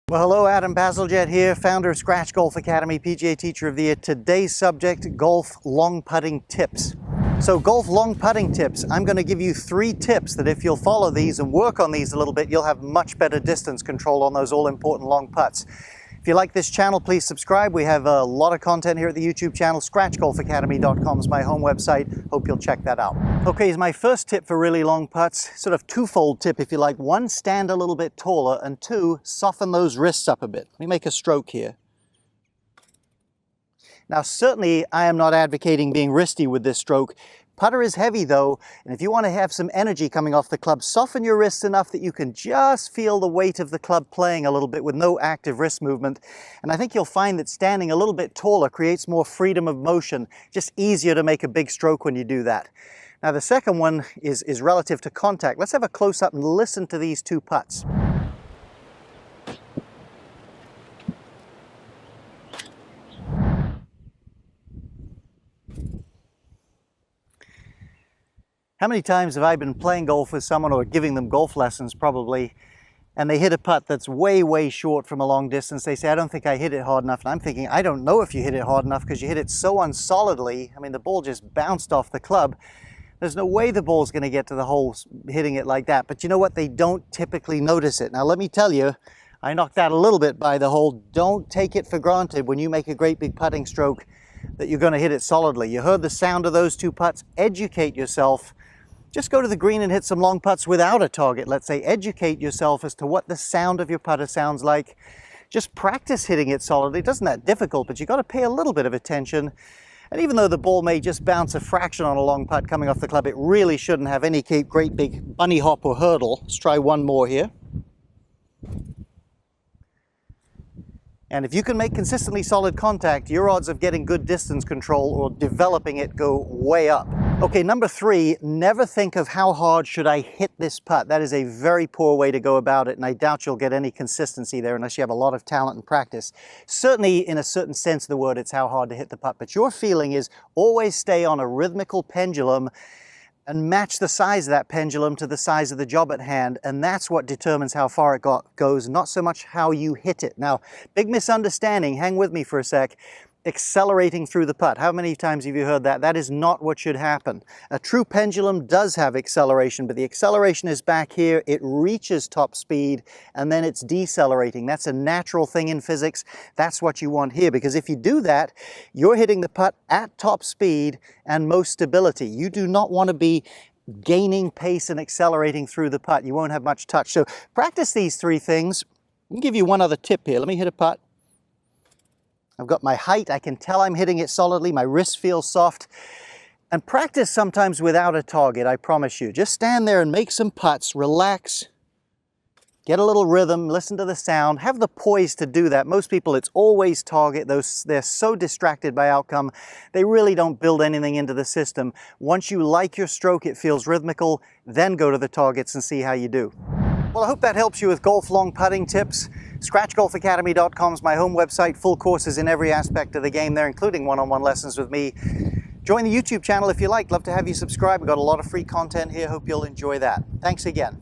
Well, hello, Adam Bazalgette here, founder of SW Golf Academy, PGA Teacher of the Year. Today's subject, golf long putting tips. So golf long putting tips, I'm going to give you 3 tips that if you'll follow these and work on these a little bit, you'll have much better distance control on those all-important long putts. If you like this channel, please subscribe. We have a lot of content here at the YouTube channel. ScratchGolfAcademy.com is my home website. Hope you'll check that out. Okay, here's my first tip for really long putts. Sort of twofold tip, if you like. 1, stand a little bit taller, and 2, soften those wrists up a bit. Let me make a stroke here. Now, certainly, I am not advocating being wristy with this stroke. Putter is heavy though, and if you want to have some energy coming off the club, soften your wrists enough that you can just feel the weight of the club playing a little bit with no active wrist movement. And I think you'll find that standing a little bit taller creates more freedom of motion, just easier to make a big stroke when you do that. Now the second one is relative to contact. Let's have a close-up and listen to these 2 putts. How many times have I been playing golf with someone or giving them golf lessons probably, and they hit a putt that's way, way short from a long distance. They say, I don't think I hit it hard enough. And I'm thinking, I don't know if you hit it hard enough because you hit it so unsolidly. I mean, the ball just bounced off the club. There's no way the ball's going to get to the hole hitting it like that. But you know what? They don't typically notice it. Now, let me tell you, I knocked that a little bit by the hole. Don't take it for granted when you make a great big putting stroke that you're going to hit it solidly. You heard the sound of those 2 putts. Educate yourself. Just go to the green and hit some long putts without a target. Let's say educate yourself as to what the sound of your putter sounds like. Just practice hitting it solidly. It isn't that difficult, but you've got to pay a little bit of attention. And even though the ball may just bounce a fraction on a long putt coming off the club, it really shouldn't have any great big bunny hop or hurdle. Let's try one more here. And if you can make consistently solid contact, your odds of getting good distance control or developing it go way up. Okay, number 3, never think of how hard should I hit this putt. That is a very poor way to go about it, and I doubt you'll get any consistency there unless you have a lot of talent and practice. Certainly, in a certain sense of the word, it's how hard to hit the putt, but your feeling is always stay on a rhythmical pendulum and match the size of that pendulum to the size of the job at hand, and that's what determines how far it goes, not so much how you hit it. Now, big misunderstanding, hang with me for a sec, accelerating through the putt. How many times have you heard that? That is not what should happen. A true pendulum does have acceleration, but the acceleration is back here, it reaches top speed, and then it's decelerating. That's a natural thing in physics. That's what you want here, because if you do that, you're hitting the putt at top speed and most stability. You do not want to be gaining pace and accelerating through the putt. You won't have much touch. So practice these 3 things. I can give you one other tip here. Let me hit a putt. I've got my height, I can tell I'm hitting it solidly, my wrist feels soft. And practice sometimes without a target, I promise you. Just stand there and make some putts, relax, get a little rhythm, listen to the sound, have the poise to do that. Most people, it's always target. They're so distracted by outcome, they really don't build anything into the system. Once you like your stroke, it feels rhythmical, then go to the targets and see how you do. Well, I hope that helps you with golf long putting tips. ScratchGolfAcademy.com is my home website. Full courses in every aspect of the game there, including one-on-one lessons with me. Join the YouTube channel if you like. Love to have you subscribe. We've got a lot of free content here. Hope you'll enjoy that. Thanks again.